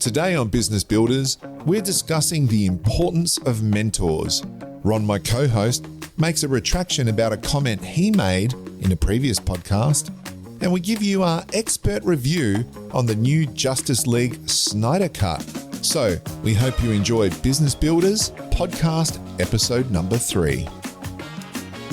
Today on Business Builders, we're discussing the importance of mentors. Ron, my co-host, makes a retraction about a comment he made in a previous podcast, and we give you our expert review on the new Justice League Snyder Cut. So, we hope you enjoy Business Builders podcast episode number 3.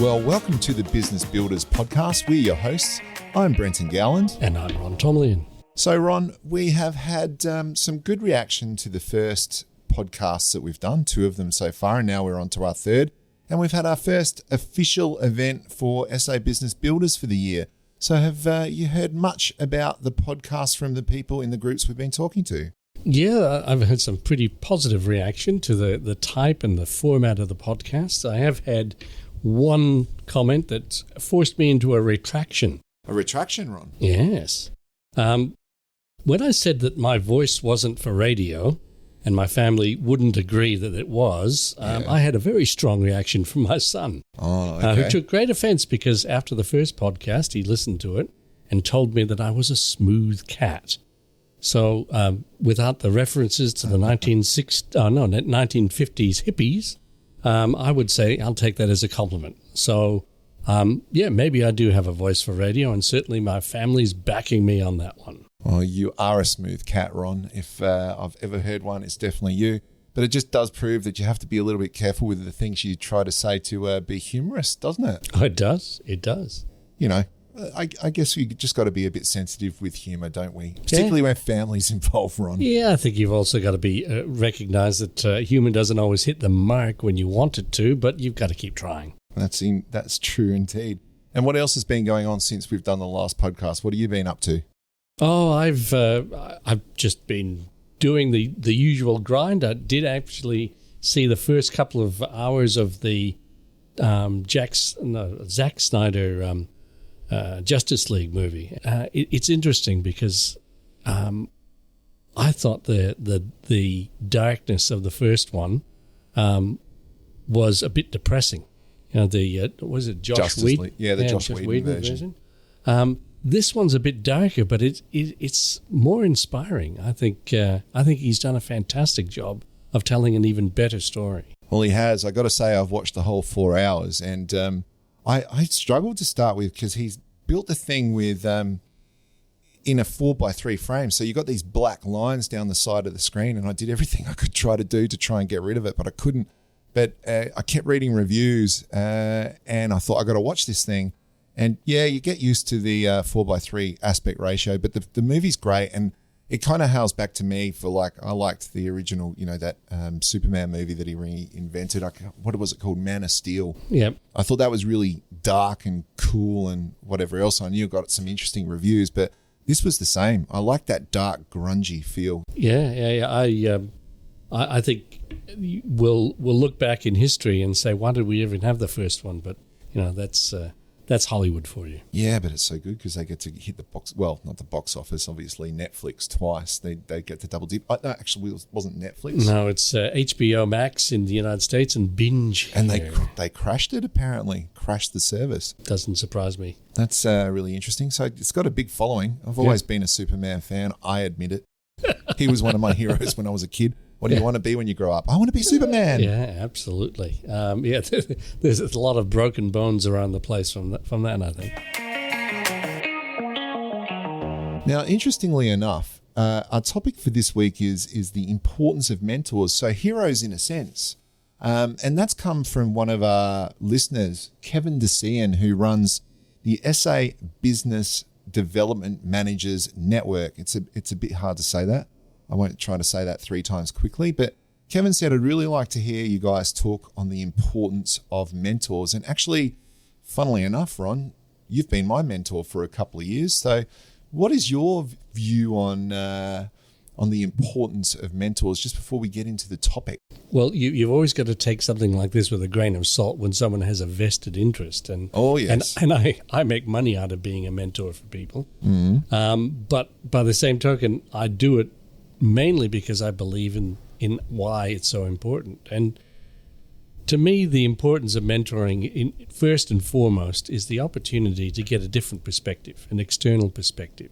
Well, welcome to the Business Builders podcast. We're your hosts. I'm Brenton Gowland. And I'm Ron Tomlin. So, Ron, we have had some good reaction to the first podcasts that we've done, 2 of them so far, and now we're on to our 3rd. And we've had our first official event for SA Business Builders for the year. So have you heard much about the podcast from the people in the groups we've been talking to? Yeah, I've had some pretty positive reaction to the type and the format of the podcast. I have had one comment that forced me into a retraction. A retraction, Ron? Yes. When I said that my voice wasn't for radio and my family wouldn't agree that it was, I had a very strong reaction from my son, who took great offense because after the first podcast, he listened to it and told me that I was a smooth cat. So without the references to the 1950s hippies, I would say I'll take that as a compliment. So, maybe I do have a voice for radio, and certainly my family's backing me on that one. Well, you are a smooth cat, Ron. If I've ever heard one, it's definitely you. But it just does prove that you have to be a little bit careful with the things you try to say to be humorous, doesn't it? Oh, it does. It does. You know, I guess we just got to be a bit sensitive with humour, don't we? Particularly when family's involved, Ron. Yeah, I think you've also got to be recognise that humour doesn't always hit the mark when you want it to, but you've got to keep trying. That's true indeed. And what else has been going on since we've done the last podcast? What have you been up to? Oh, I've just been doing the usual grind. I did actually see the first couple of hours of the Zack Snyder Justice League movie. It's interesting because I thought the darkness of the first one was a bit depressing. You know, was it Josh Whedon? Yeah, the Josh Whedon version. This one's a bit darker, but it's more inspiring. I think he's done a fantastic job of telling an even better story. Well, he has. I got to say, I've watched the whole 4 hours, and I struggled to start with because he's built the thing with in a 4:3 frame. So you got these black lines down the side of the screen, and I did everything I could try to do to try and get rid of it, but I couldn't. But I kept reading reviews, and I thought I got to watch this thing. And yeah, you get used to the 4:3 aspect ratio, but the movie's great, and it kind of hails back to me for I liked the original, that Superman movie that he reinvented. What was it called? Man of Steel. Yep. I thought that was really dark and cool and whatever else. I knew it got some interesting reviews, but this was the same. I like that dark, grungy feel. Yeah. I think we'll look back in history and say, why did we even have the first one? But that's Hollywood for you. Yeah, but it's so good because they get to hit the box. Well, not the box office, obviously. Netflix twice. They get to double dip. No, actually, it wasn't Netflix. No, it's HBO Max in the United States and Binge. And they crashed it, apparently. Crashed the service. Doesn't surprise me. That's really interesting. So it's got a big following. I've always been a Superman fan. I admit it. He was one of my heroes when I was a kid. What do you want to be when you grow up? I want to be Superman. Yeah, absolutely. There's a lot of broken bones around the place from that, I think. Now, interestingly enough, our topic for this week is the importance of mentors. So heroes in a sense. And that's come from one of our listeners, Kevin DeCian, who runs the SA Business Development Managers Network. It's a bit hard to say that. I won't try to say that 3 times quickly, but Kevin said, I'd really like to hear you guys talk on the importance of mentors. And actually, funnily enough, Ron, you've been my mentor for a couple of years. So what is your view on the importance of mentors just before we get into the topic? Well, you've always got to take something like this with a grain of salt when someone has a vested interest. And oh, yes. And I make money out of being a mentor for people. Mm-hmm. But by the same token, I do it mainly because I believe in why it's so important. And to me, the importance of mentoring, first and foremost, is the opportunity to get a different perspective, an external perspective.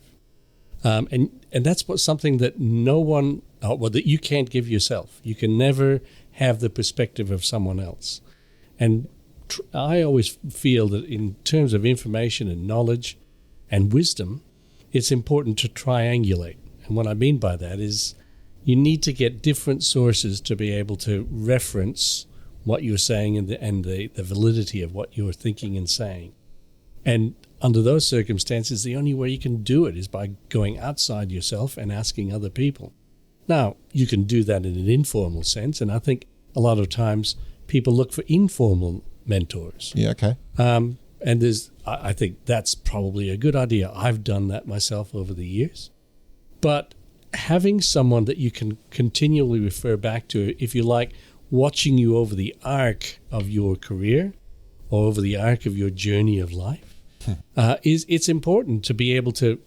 And that's something that no one, that you can't give yourself. You can never have the perspective of someone else. And I always feel that in terms of information and knowledge and wisdom, it's important to triangulate. And what I mean by that is you need to get different sources to be able to reference what you're saying and the validity of what you're thinking and saying. And under those circumstances, the only way you can do it is by going outside yourself and asking other people. Now, you can do that in an informal sense, and I think a lot of times people look for informal mentors. Yeah, okay. And I think that's probably a good idea. I've done that myself over the years. But having someone that you can continually refer back to, if you like, watching you over the arc of your career or over the arc of your journey of life, it's important to be able to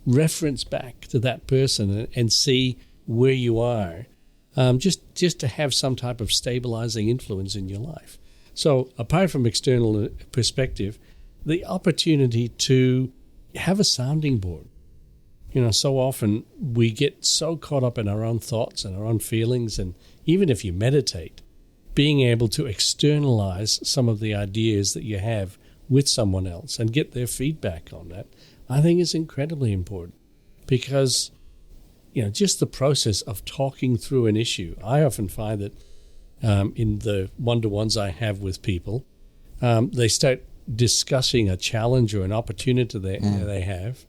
reference back to that person and see where you are, just to have some type of stabilizing influence in your life. So apart from external perspective, the opportunity to have a sounding board. So often we get so caught up in our own thoughts and our own feelings, and even if you meditate, being able to externalize some of the ideas that you have with someone else and get their feedback on that, I think is incredibly important. Because, just the process of talking through an issue, I often find that in the one-to-ones I have with people, they start discussing a challenge or an opportunity they have,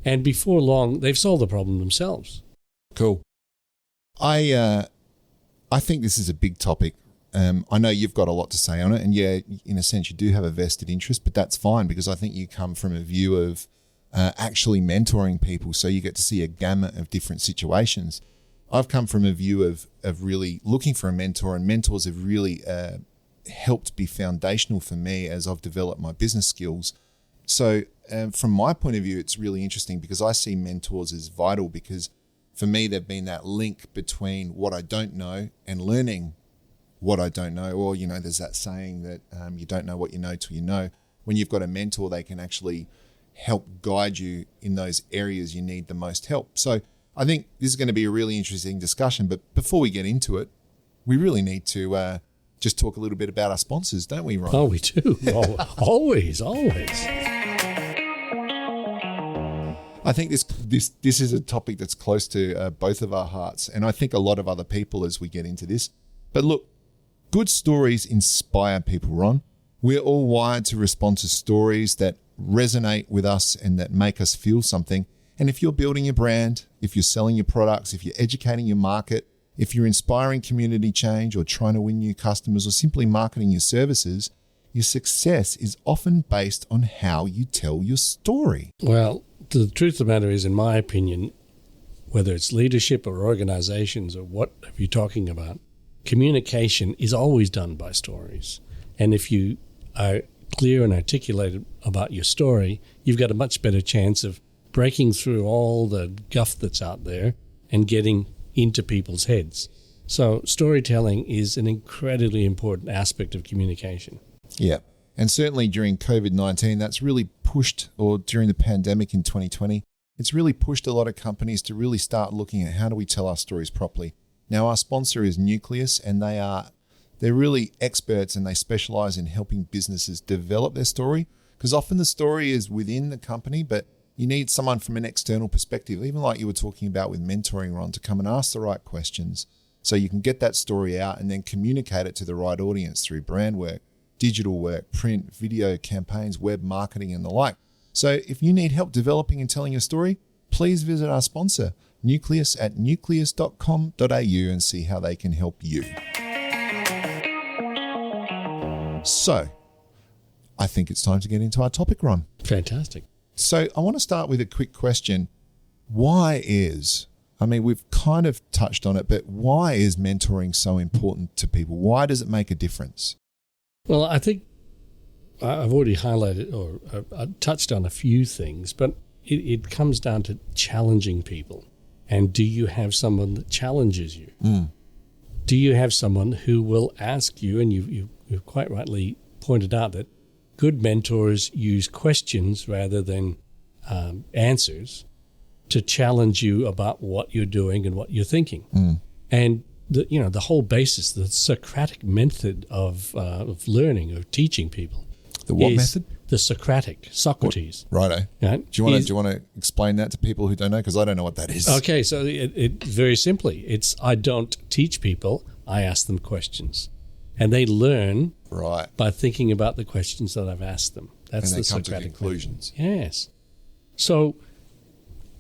and before long, they've solved the problem themselves. Cool. I think this is a big topic. I know you've got a lot to say on it, and yeah, in a sense, you do have a vested interest, but that's fine because I think you come from a view of actually mentoring people, so you get to see a gamut of different situations. I've come from a view of really looking for a mentor, and mentors have really helped be foundational for me as I've developed my business skills. So from my point of view, it's really interesting because I see mentors as vital, because for me, they've been that link between what I don't know and learning what I don't know. Or, there's that saying that you don't know what you know till you know. When you've got a mentor, they can actually help guide you in those areas you need the most help. So I think this is going to be a really interesting discussion. But before we get into it, we really need to just talk a little bit about our sponsors, don't we, Ron? Oh, we do. Always. I think this is a topic that's close to both of our hearts, and I think a lot of other people as we get into this. But look, good stories inspire people, Ron. We're all wired to respond to stories that resonate with us and that make us feel something. And if you're building your brand, if you're selling your products, if you're educating your market, if you're inspiring community change or trying to win new customers or simply marketing your services, your success is often based on how you tell your story. Well, the truth of the matter is, in my opinion, whether it's leadership or organizations or what are you talking about, communication is always done by stories. And if you are clear and articulated about your story, you've got a much better chance of breaking through all the guff that's out there and getting into people's heads. So storytelling is an incredibly important aspect of communication. Yeah. And certainly during COVID-19, that's really pushed, or during the pandemic in 2020, it's really pushed a lot of companies to really start looking at how do we tell our stories properly. Now, our sponsor is Nucleus, and they're really experts, and they specialize in helping businesses develop their story, because often the story is within the company, but you need someone from an external perspective, even like you were talking about with mentoring, Ron, to come and ask the right questions so you can get that story out and then communicate it to the right audience through brand work, digital work, print, video campaigns, web marketing, and the like. So if you need help developing and telling your story, please visit our sponsor, Nucleus, at nucleus.com.au and see how they can help you. So I think it's time to get into our topic, Ron. Fantastic. So I want to start with a quick question. We've kind of touched on it, but why is mentoring so important to people? Why does it make a difference? Well, I think I've already highlighted or touched on a few things, but it comes down to challenging people. And do you have someone that challenges you? Do you have someone who will ask you, and you've quite rightly pointed out that good mentors use questions rather than answers, to challenge you about what you're doing and what you're thinking. And the whole basis, the Socratic method of learning, of teaching people. The what method? The Socrates. Righto. Right? Do you want to explain that to people who don't know? Because I don't know what that is. Okay, so it very simply, I don't teach people, I ask them questions. And they learn by thinking about the questions that I've asked them. That's the Socratic come to conclusions. method. Yes. So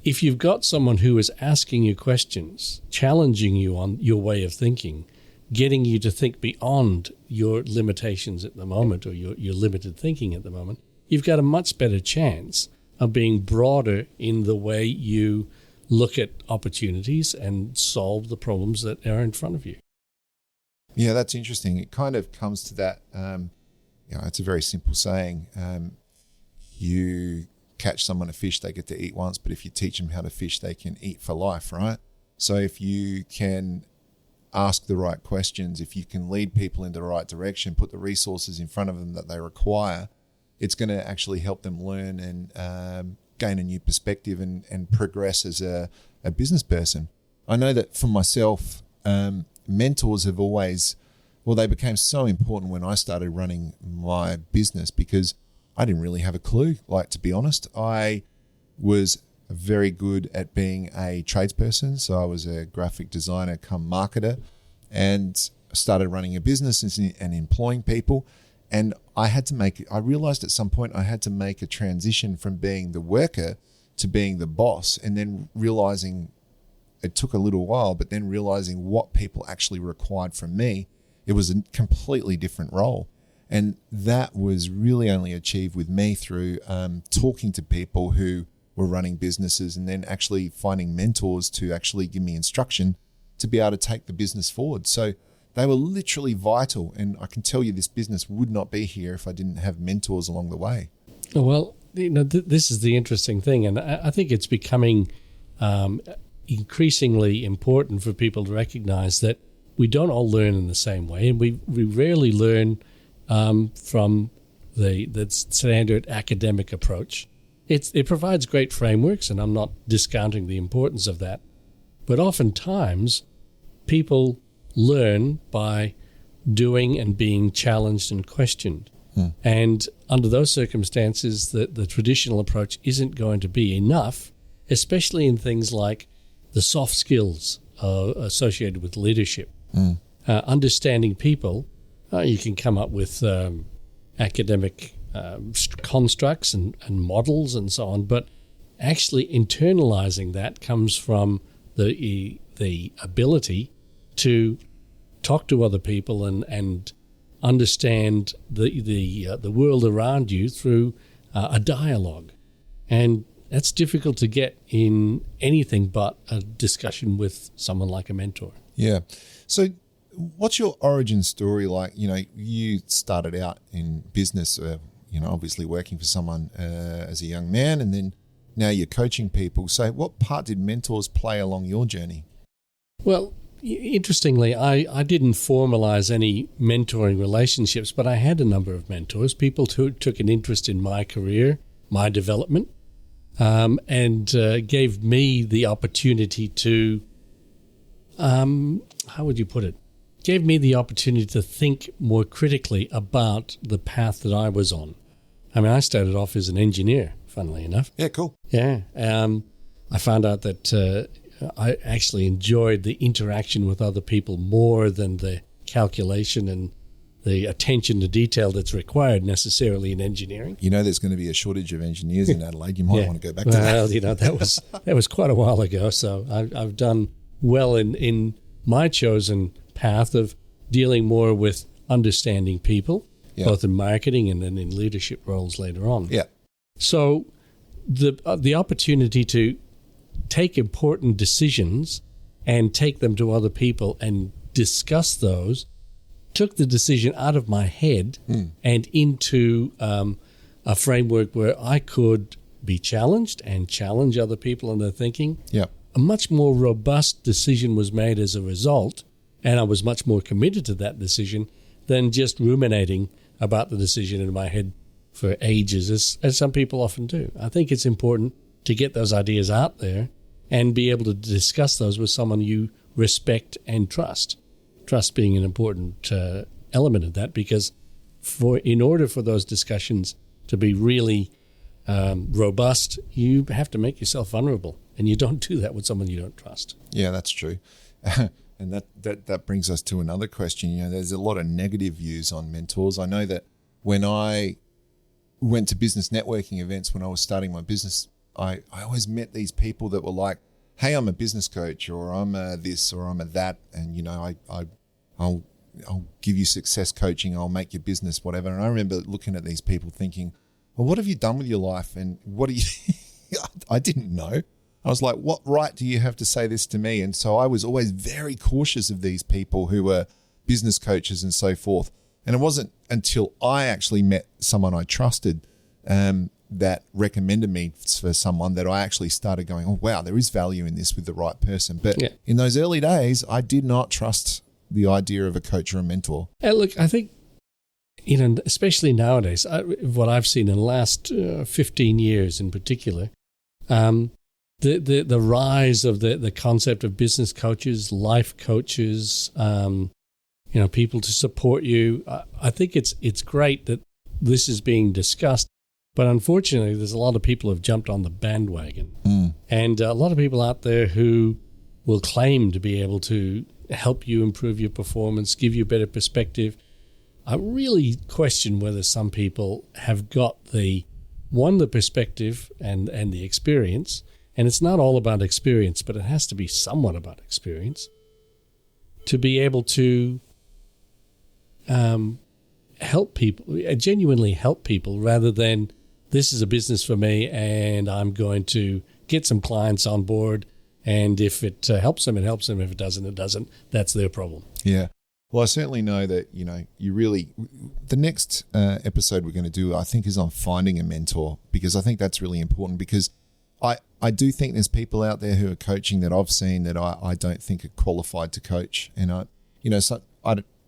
if you've got someone who is asking you questions, challenging you on your way of thinking, getting you to think beyond your limitations at the moment or your limited thinking at the moment, you've got a much better chance of being broader in the way you look at opportunities and solve the problems that are in front of you. Yeah, that's interesting. It kind of comes to that, it's a very simple saying. You catch someone a fish, they get to eat once, but if you teach them how to fish, they can eat for life, right? So if you can ask the right questions, if you can lead people in the right direction, put the resources in front of them that they require, it's going to actually help them learn and gain a new perspective and progress as a business person. I know that for myself, mentors have always, they became so important when I started running my business because I didn't really have a clue. Like, to be honest, I was very good at being a tradesperson. So I was a graphic designer come marketer and started running a business and employing people. And I realized at some point I had to make a transition from being the worker to being the boss, and then realizing it took a little while, but then realizing what people actually required from me, it was a completely different role. And that was really only achieved with me through talking to people who were running businesses and then actually finding mentors to actually give me instruction to be able to take the business forward. So they were literally vital. And I can tell you this business would not be here if I didn't have mentors along the way. Well, this is the interesting thing. And I think it's becoming increasingly important for people to recognize that we don't all learn in the same way. And we rarely learn from the standard academic approach. It provides great frameworks, and I'm not discounting the importance of that. But oftentimes, people learn by doing and being challenged and questioned. And under those circumstances, the traditional approach isn't going to be enough, especially in things like the soft skills associated with leadership. Understanding people, you can come up with academic constructs and models and so on, but actually internalizing that comes from the ability to talk to other people and understand the world around you through a dialogue. And that's difficult to get in anything but a discussion with someone like a mentor. Yeah. So what's your origin story like? You started out in business, obviously working for someone as a young man, and then now you're coaching people. So what part did mentors play along your journey? Well, interestingly, I didn't formalize any mentoring relationships, but I had a number of mentors, people who took an interest in my career, my development, and gave me the opportunity to, how would you put it? Gave me the opportunity to think more critically about the path that I was on. I mean, I started off as an engineer, funnily enough. Yeah, cool. Yeah. I found out that I actually enjoyed the interaction with other people more than the calculation and the attention to detail that's required necessarily in engineering. There's going to be a shortage of engineers in Adelaide. You might want to go back to that. Well, that was quite a while ago. So I've done well in my chosen path of dealing more with understanding people, both in marketing and then in leadership roles later on. Yeah. So the opportunity to take important decisions and take them to other people and discuss those took the decision out of my head and into a framework where I could be challenged and challenge other people in their thinking. Yeah. A much more robust decision was made as a result, and I was much more committed to that decision than just ruminating about the decision in my head for ages, as some people often do. I think it's important to get those ideas out there and be able to discuss those with someone you respect and trust. Trust being an important element of that, because in order for those discussions to be really robust, you have to make yourself vulnerable, and you don't do that with someone you don't trust. Yeah, that's true. And that brings us to another question. There's a lot of negative views on mentors. I know that when I went to business networking events when I was starting my business, I always met these people that were like, hey, I'm a business coach, or I'm a this, or I'm a that, and I'll give you success coaching, I'll make your business, whatever. And I remember looking at these people thinking, well, what have you done with your life? And what do you I didn't know. I was like, what right do you have to say this to me? And so I was always very cautious of these people who were business coaches and so forth. And it wasn't until I actually met someone I trusted that recommended me for someone that I actually started going, oh, wow, there is value in this with the right person. But in those early days, I did not trust the idea of a coach or a mentor. Look, I think, especially nowadays, what I've seen in the last 15 years in particular, the rise of the concept of business coaches, life coaches, people to support you. I think it's great that this is being discussed, but unfortunately, there's a lot of people who have jumped on the bandwagon, and a lot of people out there who will claim to be able to help you improve your performance, give you a better perspective. I really question whether some people have got the perspective and the experience. And it's not all about experience, but it has to be somewhat about experience to be able to help people, genuinely help people, rather than this is a business for me and I'm going to get some clients on board. And if it helps them, it helps them. If it doesn't, it doesn't. That's their problem. Yeah. Well, I certainly know that, you really, the next episode we're going to do, I think, is on finding a mentor, because I think that's really important, because I do think there's people out there who are coaching that I've seen that I don't think are qualified to coach. And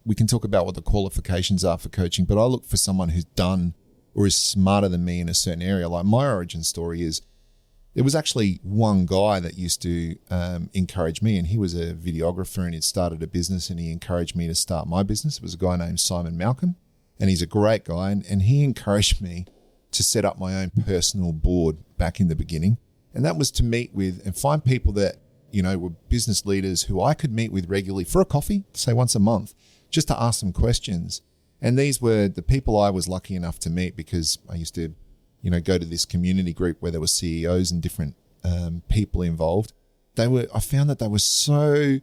we can talk about what the qualifications are for coaching, but I look for someone who's done or is smarter than me in a certain area. Like my origin story is, there was actually one guy that used to encourage me, and he was a videographer and he'd started a business, and he encouraged me to start my business. It was a guy named Simon Malcolm, and he's a great guy, and he encouraged me to set up my own personal board back in the beginning. And that was to meet with and find people that, were business leaders who I could meet with regularly for a coffee, say once a month, just to ask them questions. And these were the people I was lucky enough to meet, because I used to, go to this community group where there were CEOs and different people involved. I found that they were so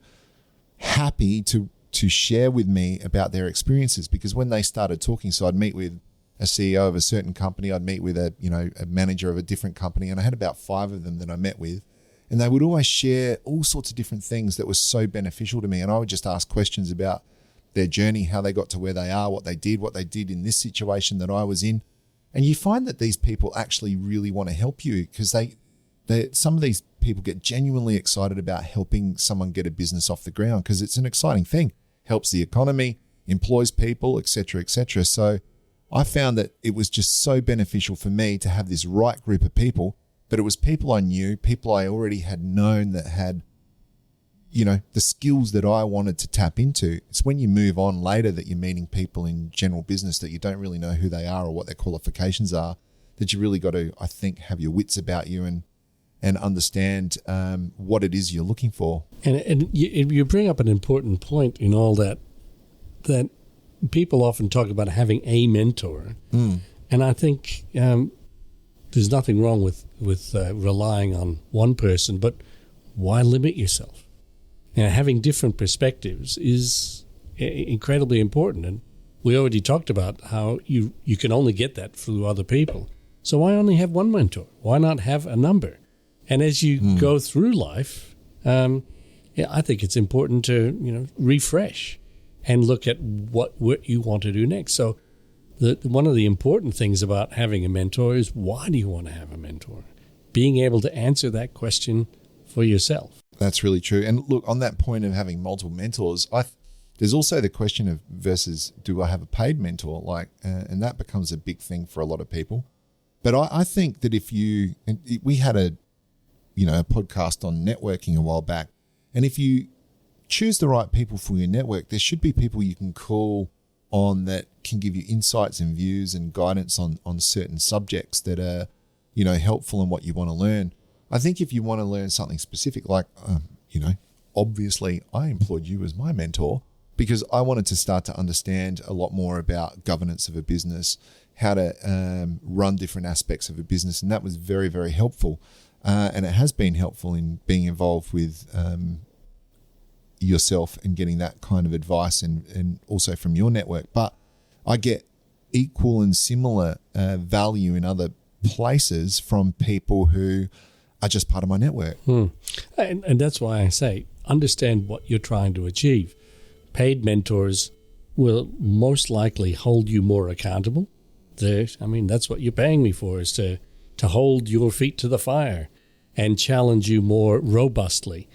happy to share with me about their experiences, because when they started talking, so I'd meet with a CEO of a certain company, I'd meet with a manager of a different company, and I had about 5 of them that I met with, and they would always share all sorts of different things that were so beneficial to me. And I would just ask questions about their journey, how they got to where they are, what they did in this situation that I was in. And you find that these people actually really want to help you, because some of these people get genuinely excited about helping someone get a business off the ground, because it's an exciting thing. Helps the economy, employs people, etc., etc. So I found that it was just so beneficial for me to have this right group of people, but it was people I knew, people I already had known that had, the skills that I wanted to tap into. It's when you move on later that you're meeting people in general business that you don't really know who they are or what their qualifications are, that you really got to, I think, have your wits about you and understand what it is you're looking for. And you bring up an important point in all that people often talk about having a mentor. And I think there's nothing wrong with relying on one person, but why limit yourself? Having different perspectives is incredibly important. And we already talked about how you can only get that through other people. So why only have one mentor? Why not have a number? And as you go through life, I think it's important to refresh and look at what you want to do next. So one of the important things about having a mentor is, why do you want to have a mentor? Being able to answer that question for yourself. That's really true. And look, on that point of having multiple mentors, there's also the question of versus, do I have a paid mentor? And that becomes a big thing for a lot of people. But I think that we had a podcast on networking a while back. And if you choose the right people for your network, there should be people you can call on that can give you insights and views and guidance on certain subjects that are, helpful in what you want to learn. I think if you want to learn something specific, like, obviously I employed you as my mentor because I wanted to start to understand a lot more about governance of a business, how to run different aspects of a business. And that was very, very helpful. And it has been helpful in being involved with yourself and getting that kind of advice and also from your network. But I get equal and similar value in other places from people who are just part of my network. And that's why I say, understand what you're trying to achieve. Paid mentors will most likely hold you more accountable. That's what you're paying me for, is to hold your feet to the fire and challenge you more robustly.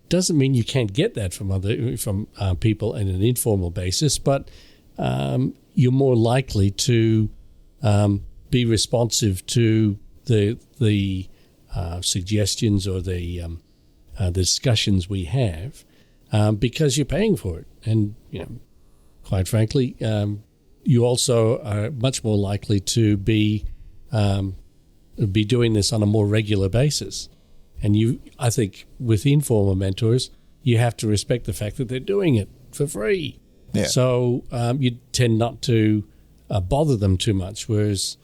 Doesn't mean you can't get that from people on an informal basis, but you're more likely to be responsive to the suggestions or the discussions we have because you're paying for it. And quite frankly, you also are much more likely to be doing this on a more regular basis. And I think with informal mentors, you have to respect the fact that they're doing it for free. Yeah. So you tend not to bother them too much, whereas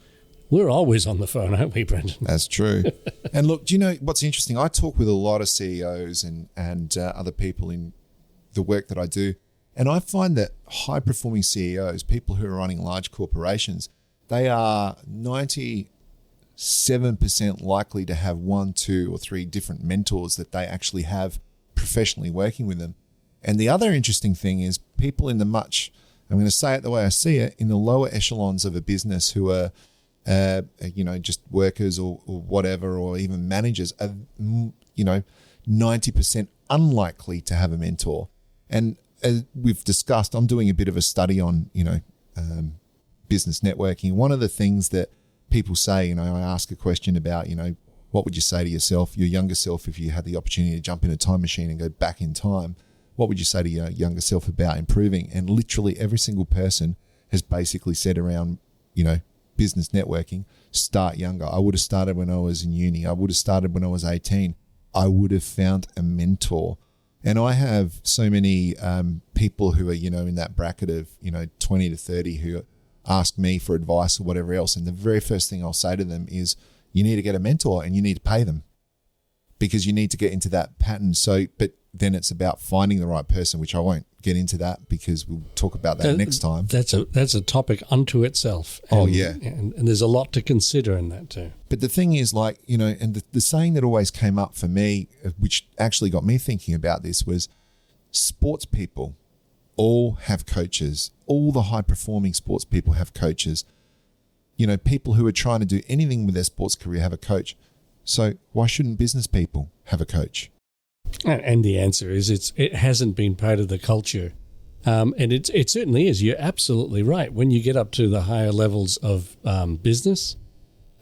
we're always on the phone, aren't we, Brenton? That's true. And look, do you know what's interesting? I talk with a lot of CEOs and other people in the work that I do, and I find that high-performing CEOs, people who are running large corporations, they are 97% likely to have 1, 2, or 3 different mentors that they actually have professionally working with them. And the other interesting thing is people in I'm going to say it the way I see it, in the lower echelons of a business who are, just workers or whatever, or even managers are, 90% unlikely to have a mentor. And as we've discussed, I'm doing a bit of a study on, business networking. One of the things that people say, I ask a question about, what would you say to yourself, your younger self, if you had the opportunity to jump in a time machine and go back in time? What would you say to your younger self about improving? And literally every single person has basically said around, business networking, start younger. I would have started when I was in uni. I would have started when I was 18. I would have found a mentor. And I have so many people who are, in that bracket of, 20 to 30 who ask me for advice or whatever else. And the very first thing I'll say to them is, you need to get a mentor and you need to pay them because you need to get into that pattern. So, but then it's about finding the right person, which I won't get into that because we'll talk about that next time. That's a topic unto itself. And there's a lot to consider in that too. But the thing is, and the saying that always came up for me, which actually got me thinking about this, was sports people all have coaches. All the high-performing sports people have coaches. People who are trying to do anything with their sports career have a coach. So why shouldn't business people have a coach? And the answer is it hasn't been part of the culture. And it certainly is. You're absolutely right. When you get up to the higher levels of business,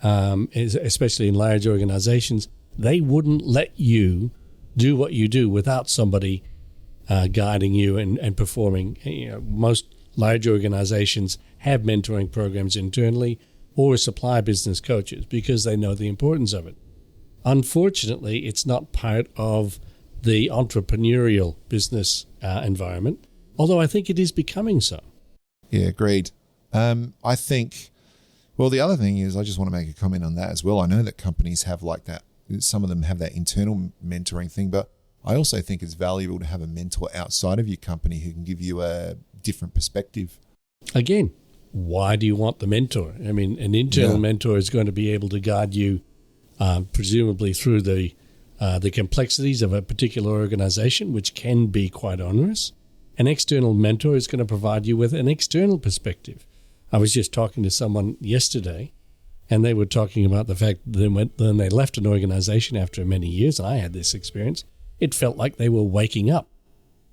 especially in large organizations, they wouldn't let you do what you do without somebody guiding you and performing. Most large organizations have mentoring programs internally or supply business coaches because they know the importance of it. Unfortunately, it's not part of the entrepreneurial business environment, although I think it is becoming so. Yeah, agreed. I think, the other thing is I just want to make a comment on that as well. I know that companies have like that. Some of them have that internal mentoring thing, but I also think it's valuable to have a mentor outside of your company who can give you a different perspective. Again, why do you want the mentor? I mean, an internal mentor is going to be able to guide you presumably through the complexities of a particular organization, which can be quite onerous. An external mentor is going to provide you with an external perspective. I was just talking to someone yesterday, and they were talking about the fact that when they left an organization after many years, and I had this experience, it felt like they were waking up.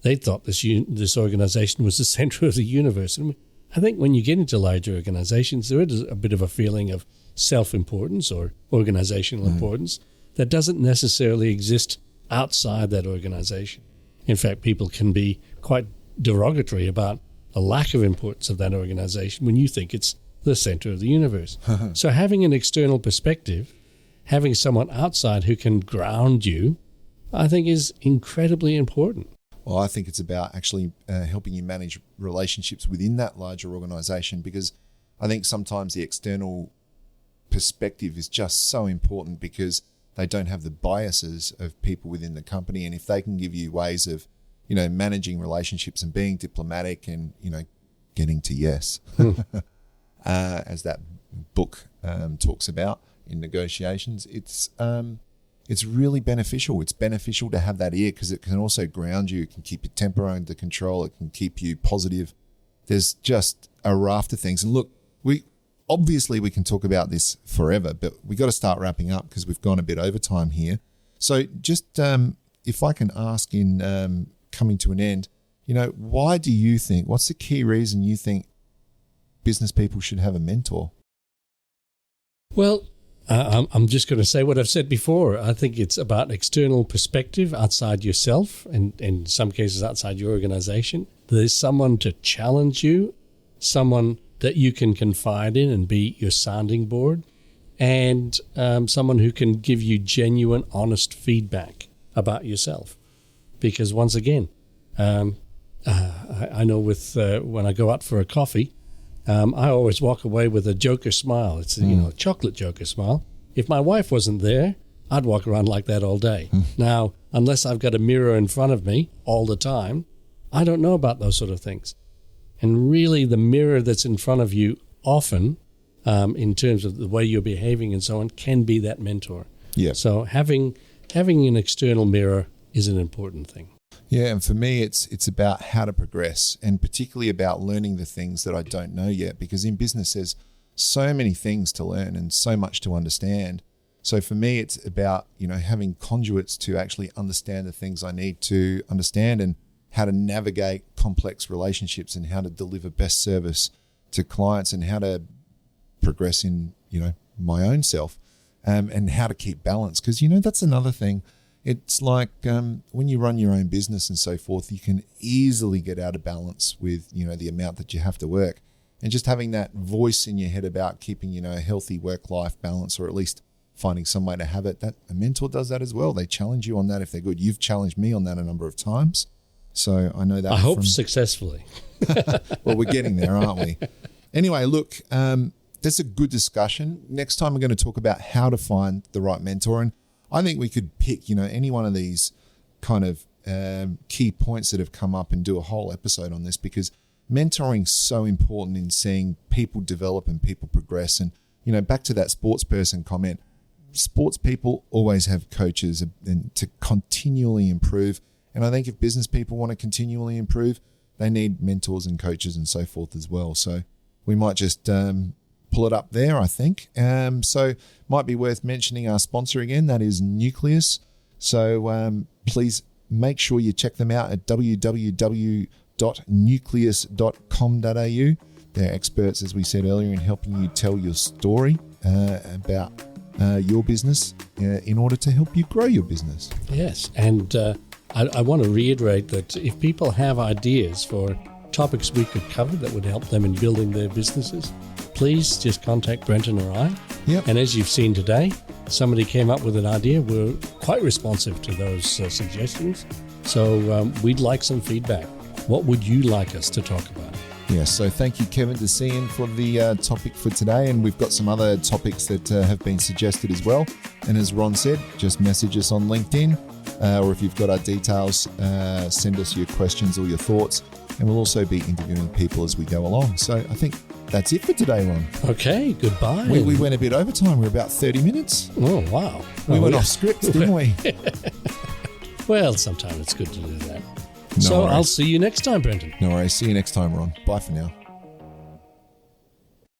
They thought this organization was the center of the universe. And I think when you get into larger organizations, there is a bit of a feeling of self-importance or organizational importance that doesn't necessarily exist outside that organization. In fact, people can be quite derogatory about the lack of importance of that organization when you think it's the center of the universe. So having an external perspective, having someone outside who can ground you, I think is incredibly important. Well, I think it's about actually helping you manage relationships within that larger organization, because I think sometimes the external perspective is just so important because they don't have the biases of people within the company. And if they can give you ways of, managing relationships and being diplomatic and, getting to yes, as that book talks about in negotiations, it's really beneficial. It's beneficial to have that ear because it can also ground you. It can keep your temper under control. It can keep you positive. There's just a raft of things. And look, we can talk about this forever, but we got to start wrapping up because we've gone a bit over time here. So just if I can ask in coming to an end, why do you think, what's the key reason you think business people should have a mentor? Well, I'm just going to say what I've said before. I think it's about external perspective outside yourself and in some cases outside your organization. There's someone to challenge you, someone that you can confide in and be your sounding board, and someone who can give you genuine, honest feedback about yourself. Because once again, I know with when I go out for a coffee, I always walk away with a Joker smile. It's a chocolate Joker smile. If my wife wasn't there, I'd walk around like that all day. Now, unless I've got a mirror in front of me all the time, I don't know about those sort of things. And really, the mirror that's in front of you often, in terms of the way you're behaving and so on, can be that mentor. Yeah. So having an external mirror is an important thing. Yeah, and for me, it's about how to progress, and particularly about learning the things that I don't know yet, because in business there's so many things to learn and so much to understand. So for me, it's about, having conduits to actually understand the things I need to understand and how to navigate complex relationships and how to deliver best service to clients and how to progress in, my own self, and how to keep balance. Because, that's another thing. It's like when you run your own business and so forth, you can easily get out of balance with, the amount that you have to work. And just having that voice in your head about keeping, a healthy work-life balance, or at least finding some way to have it, that a mentor does that as well. They challenge you on that if they're good. You've challenged me on that a number of times. So I know that. I hope successfully. Well, we're getting there, aren't we? Anyway, look, that's a good discussion. Next time we're going to talk about how to find the right mentor. And I think we could pick, any one of these kind of key points that have come up and do a whole episode on this, because mentoring's so important in seeing people develop and people progress. And, back to that sports person comment, sports people always have coaches and to continually improve. And I think if business people want to continually improve, they need mentors and coaches and so forth as well. So we might just pull it up there, I think. So might be worth mentioning our sponsor again. That is Nucleus. So please make sure you check them out at www.nucleus.com.au. They're experts, as we said earlier, in helping you tell your story about your business in order to help you grow your business. Yes, and I want to reiterate that if people have ideas for topics we could cover that would help them in building their businesses, please just contact Brenton or I. Yep. And as you've seen today, somebody came up with an idea. We're quite responsive to those suggestions. So we'd like some feedback. What would you like us to talk about? Yes, so thank you, Kevin DeCian, for the topic for today. And we've got some other topics that have been suggested as well. And as Ron said, just message us on LinkedIn, or if you've got our details, send us your questions or your thoughts. And we'll also be interviewing people as we go along. So I think that's it for today, Ron. Okay, goodbye. We went a bit over time. We're about 30 minutes. Oh, wow. We went off script, didn't we? Well, sometimes it's good to do that. No so worries. I'll see you next time, Brenton. No worries. See you next time, Ron. Bye for now.